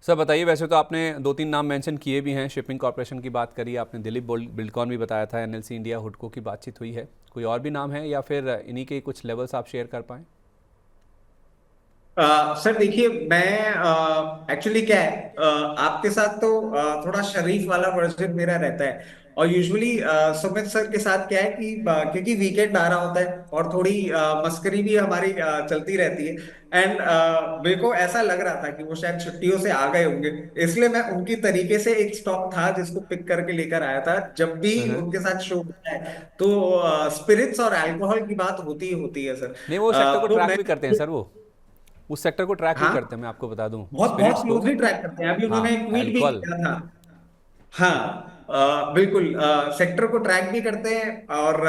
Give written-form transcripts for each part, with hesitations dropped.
Sir बताइए, वैसे तो आपने 2-3 नाम मेंशन किए भी हैं, शिपिंग कॉर्पोरेशन की बात करी आपने, दिलीप बिल्डकॉन भी बताया था, एनएलसी इंडिया, हुडको की बातचीत हुई है। कोई और भी नाम है या फिर इन्हीं के कुछ लेवल्स आप शेयर कर पाएँ? सर देखिए, मैं एक्चुअली क्या है, आपके साथ तो थोड़ा शरीफ वाला वर्जन मेरा रहता है। और यूजुअली सुमित सर के साथ क्या है कि क्योंकि वीकेंड आ रहा होता है और थोड़ी मस्करी भी हमारी चलती रहती है। एंड मेरे को ऐसा लग रहा था कि वो शायद छुट्टियों से आ गए होंगे, इसलिए मैं उनकी तरीके से एक स्टॉक था जिसको पिक करके लेकर आया था। जब भी हम्म। उनके साथ शो होता है तो स्पिरिट्स और अल्कोहल की बात होती ही होती है सर। नहीं, वो सेक्टर को तो ट्रैक मैं, भी करते हैं सर, वो उस सेक्टर को ट्रैक भी हाँ, करते हैं, मैं आपको बता दूं, बहुत बहुत स्पिरिट्स को। क्लोजली ट्रैक करते हैं। अभी हाँ, उन्होंने एक ट्वीट भी अल्कोहल। किया था। हाँ, बिल्कुल, सेक्टर को ट्रैक भी करते हैं। और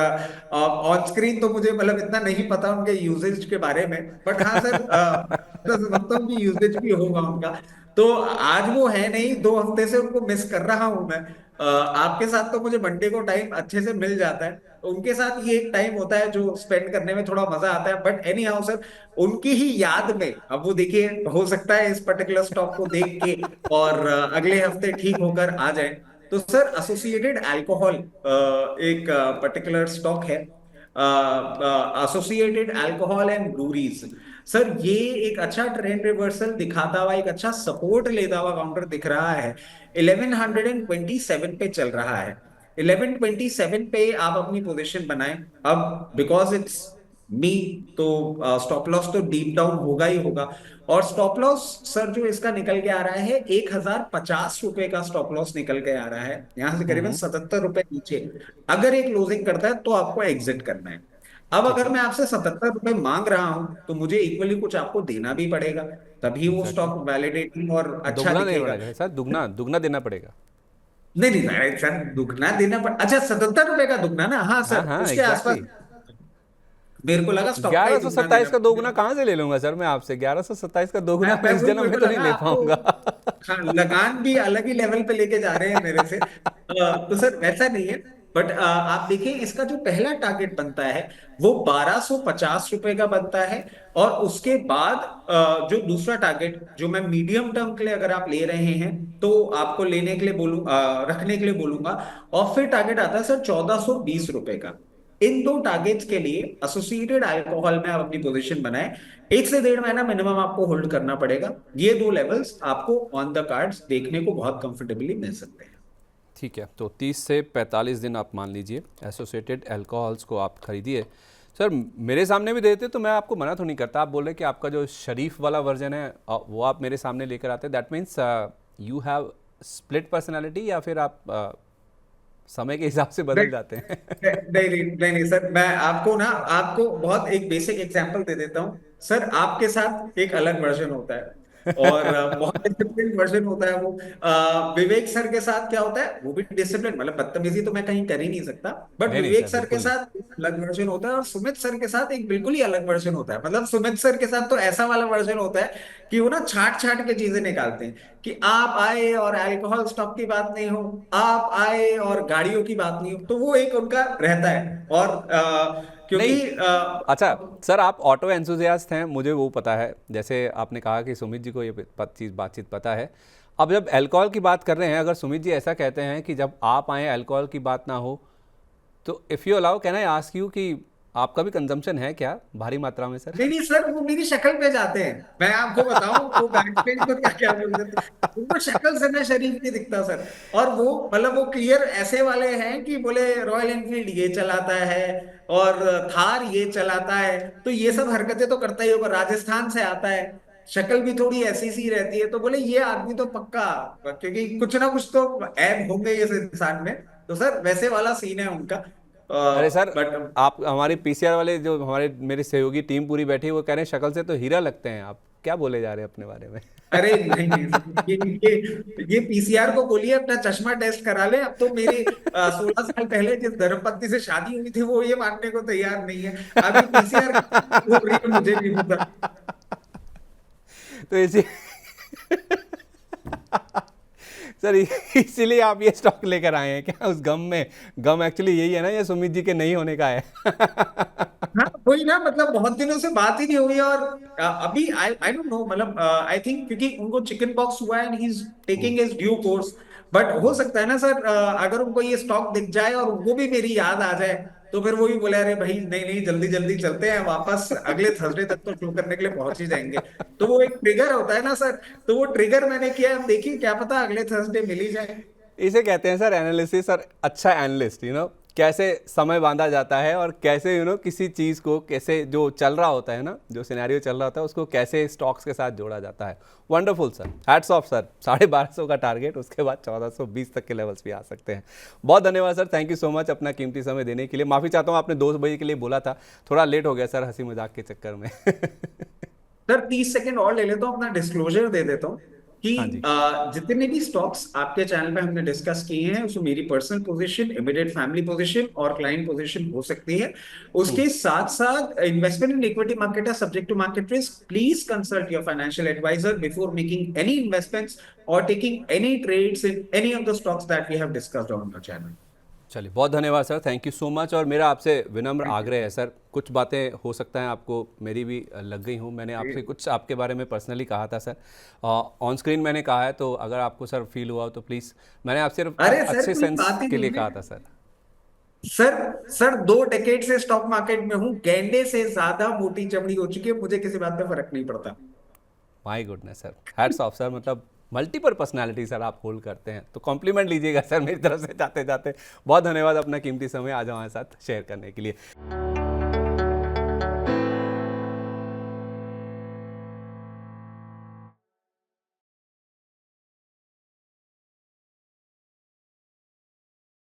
ऑन स्क्रीन तो मुझे मतलब इतना नहीं पता उनके यूजेज के बारे में, बट हाँ सर, तो समझता हूँ कि यूजेज भी होगा उनका। तो आज वो है नहीं, 2 हफ्ते से उनको मिस कर रहा हूं मैं। आपके साथ तो मुझे मंडे को टाइम अच्छे से मिल जाता है, तो उनके साथ ये एक टाइम होता है जो स्पेंड करने में थोड़ा मजा आता है। बट एनी हाउ सर, उनकी ही याद में अब वो देखिए, हो सकता है इस पर्टिकुलर स्टॉक को देख के और अगले हफ्ते ठीक होकर आ जाए। तो सर, एसोसिएटेड अल्कोहल एक पर्टिकुलर स्टॉक है, associated alcohol and breweries. Sir ये एक अच्छा ट्रेंड रिवर्सल दिखाता हुआ, एक अच्छा सपोर्ट लेता हुआ काउंटर दिख रहा है। 1127 पे चल रहा है। 1127 पे आप अपनी पोजीशन बनाएं। अब बिकॉज इट्स मी, तो स्टॉप लॉस तो डीप डाउन होगा ही होगा। और स्टॉप लॉस सर जो इसका निकल के आ रहा है, 1050 रुपए का स्टॉप लॉस निकल के आ रहा है, यहां से करीबन हम्म। 77 रुपए नीचे। अगर एक क्लोजिंग करता है तो आपको एग्जिट करना है। अब ठीक अगर है। मैं आपसे 77 रुपए मांग रहा हूं तो मुझे इक्वली कुछ आपको देना भी पड़ेगा, तभी वो एग्जैक्टली। स्टॉक वैलिडेटिंग और अच्छा दोगुना देना दिखेगा। पड़ेगा सर, दुगना दुगना देना पड़ेगा। नहीं नहीं सर, सर दुगना देना पड़, अच्छा 77 रुपए का दुगना ना, हाँ हाँ सर हाँ, उसके आसपास। एग्जैक्टली। मेरे को लगा स्टॉक का ही ग्यारह सौ दुगना सत्ताईस देना का दोगुना पड़ेगा। कहाँ से ले लूंगा सर मैं आपसे? 1127 का मैं दोगुना मैं मैं इस वही, जन्म मेरे में को तो नहीं लगा ले आप तो, पाऊंगा। हाँ, लगान भी अलग ही लेवल पे लेके जा रहे हैं मेरे से। तो सर वैसा नहीं है। बट आप देखिए, इसका जो पहला टारगेट बनता है वो 1250 रुपए का बनता है। और उसके बाद जो दूसरा टारगेट, जो मैं मीडियम टर्म के लिए अगर आप ले रहे हैं तो आपको लेने के लिए रखने के लिए बोलूंगा। और फिर टारगेट आता है सर 1420 रुपए का। इन दो टारगेट्स के लिए एसोसिएटेड अल्कोहल में आप अपनी पोजीशन बनाएं। 1 से 1.5 महीना मिनिमम आपको होल्ड करना पड़ेगा। ये दो लेवल्स आपको ऑन द कार्ड्स देखने को बहुत कंफर्टेबली मिल सकते हैं। ठीक है, तो 30 से 45 दिन आप मान लीजिए एसोसिएटेड अल्कोहल्स को आप खरीदिए। सर मेरे सामने भी देते तो मैं आपको मना तो नहीं करता, आप बोल रहे कि आपका जो शरीफ वाला वर्जन है वो आप मेरे सामने लेकर आते हैं, that means you have split personality, या फिर आप समय के हिसाब से बदल जाते हैं? नहीं नहीं नहीं नहीं सर, मैं आपको ना, आपको बहुत एक बेसिक एग्जांपल दे देता हूँ। सर आपके साथ एक अलग वर्जन होता है और बहुत डिसिप्लिन वर्जन होता है वो। विवेक सर के साथ क्या होता है, वो भी डिसिप्लिन, मतलब बदतमीजी तो मैं कहीं कर ही नहीं सकता। बट नहीं नहीं विवेक सर, सर के बिल्कुल नहीं। साथ एक अलग वर्जन होता है और सुमित सर के साथ एक बिल्कुल ही अलग वर्जन होता है। मतलब सुमित सर के साथ तो ऐसा वाला वर्जन होता है कि वो ना छाट छाट के चीजें निकालते हैं कि आप आए और अल्कोहल स्टॉक की बात नहीं हो, आप आए और गाड़ियों की बात नहीं हो। तो वो एक उनका रहता है। और नहीं, क्योंकि अच्छा सर, आप ऑटो एंथुजियास्ट हैं, मुझे वो पता है। जैसे आपने कहा कि सुमित जी को ये चीज़ बातचीत पता है। अब जब अल्कोहल की बात कर रहे हैं, अगर सुमित जी ऐसा कहते हैं कि जब आप आए अल्कोहल की बात ना हो, तो if you allow can I ask you कि आपका भी कंजम्पशन है क्या भारी मात्रा में सर? नहीं नहीं सर, वो मेरी शक्ल पे जाते हैं। मैं आपको बताऊं वो बैक पेज को क्या क्या बोल देते हैं, उनको शक्ल से मैं शरीफ नहीं दिखता सर। और वो मतलब वो क्लियर ऐसे वाले हैं कि बोले रॉयल एनफील्ड ये चलाता है और थार ये चलाता है, तो ये सब हरकतें तो करता ही होगा, राजस्थान से आता है, शक्ल भी थोड़ी ऐसी सी रहती है, तो बोले ये आदमी तो पक्का, क्योंकि कुछ ना कुछ तो ऐब होंगे इस इंसान में। तो सर वैसे वाला सीन है उनका। अरे सर, बट आप हमारी पीसीआर वाले जो हमारे मेरे सहयोगी टीम पूरी बैठी है, वो कह रहे हैं शक्ल से तो हीरा लगते हैं आप। क्या बोले जा रहे हैं अपने बारे में? अरे नहीं नहीं, ये पीसीआर को बोलिए अपना चश्मा टेस्ट करा ले। अब तो मेरी 16 साल पहले जिस धर्मपत्नी से शादी हुई थी वो ये मानने को तैयार नहीं है। अभी पीसीआर हो रही है, मुझे भी पता। तो इसी सर इसीलिए आप ये स्टॉक लेकर आए हैं क्या उस गम में? गम एक्चुअली यही है ना, ये सुमित जी के नहीं होने का है। हाँ, कोई ना, मतलब बहुत दिनों से बात ही नहीं हुई। और अभी आई आई डोंट नो, मतलब आई थिंक क्योंकि उनको चिकन पॉक्स हुआ है and he is oh, taking his due course. But हो ओह। सकता है ना सर, अगर उनको ये स्टॉक दिख जाए और उनको भी मेरी याद आ जाए, तो फिर वो भी बोले अरे भाई नहीं नहीं, जल्दी जल्दी चलते हैं वापस, अगले थर्सडे तक तो शो करने के लिए पहुंच ही जाएंगे। तो वो एक ट्रिगर होता है ना सर, तो वो ट्रिगर मैंने किया। अब देखिए क्या पता अगले थर्सडे मिल ही जाए। इसे कहते हैं सर एनालिसिस, और अच्छा एनालिस्ट कैसे समय बांधा जाता है और कैसे किसी चीज़ को कैसे जो चल रहा होता है ना, जो सिनेरियो चल रहा होता है उसको कैसे स्टॉक्स के साथ जोड़ा जाता है। Wonderful sir, hats off sir. 1250 का टारगेट, उसके बाद 1420 तक के लेवल्स भी आ सकते हैं। बहुत धन्यवाद sir, thank you so much अपना कीमती समय देने के लिए। माफ़ी चाहता हूँ, आपने 2 बजे के लिए बोला था, थोड़ा लेट हो गया सर हंसी मजाक के चक्कर में। सर 30 सेकंड और ले लेता हूँ, अपना डिस्क्लोजर दे देता हूँ कि हाँ जी। जितने भी स्टॉक्स आपके चैनल पे हमने डिस्कस किए हैं, उसमें मेरी personal position, immediate family position और क्लाइंट पोजीशन हो सकती है। उसके साथ साथ इन्वेस्टमेंट इन इक्विटी मार्केट है subject to market risk. Please consult your financial advisor before making any investments or taking any trades in any of the stocks that we have discussed on the channel. चलिए, बहुत धन्यवाद sir, thank you so much. और मेरा आपसे विनम्र thank आग्रह है sir, कुछ बातें हो सकता है आपको मेरी भी लग गई हूँ, मैंने आपसे यू। कुछ आपके बारे में पर्सनली कहा था सर, ऑन स्क्रीन मैंने कहा है, तो अगर आपको सर फील हुआ हो तो प्लीज़, मैंने आपसे सिर्फ अरे सर अच्छे कोई सेंस बात ही के लिए नहीं कहा है। था सर। सर सर 2 डेकेड से स्टॉक मार्केट में हूं, गैंडे से ज्यादा मोटी चमड़ी हो चुकी है, मुझे किसी बात में फर्क नहीं पड़ता। My goodness sir, hats off sir, मतलब मल्टीपल पर्सनालिटी सर आप होल्ड करते हैं, तो कॉम्प्लीमेंट लीजिएगा सर मेरी तरफ से जाते जाते। बहुत धन्यवाद अपना कीमती समय आज हमारे साथ शेयर करने के लिए।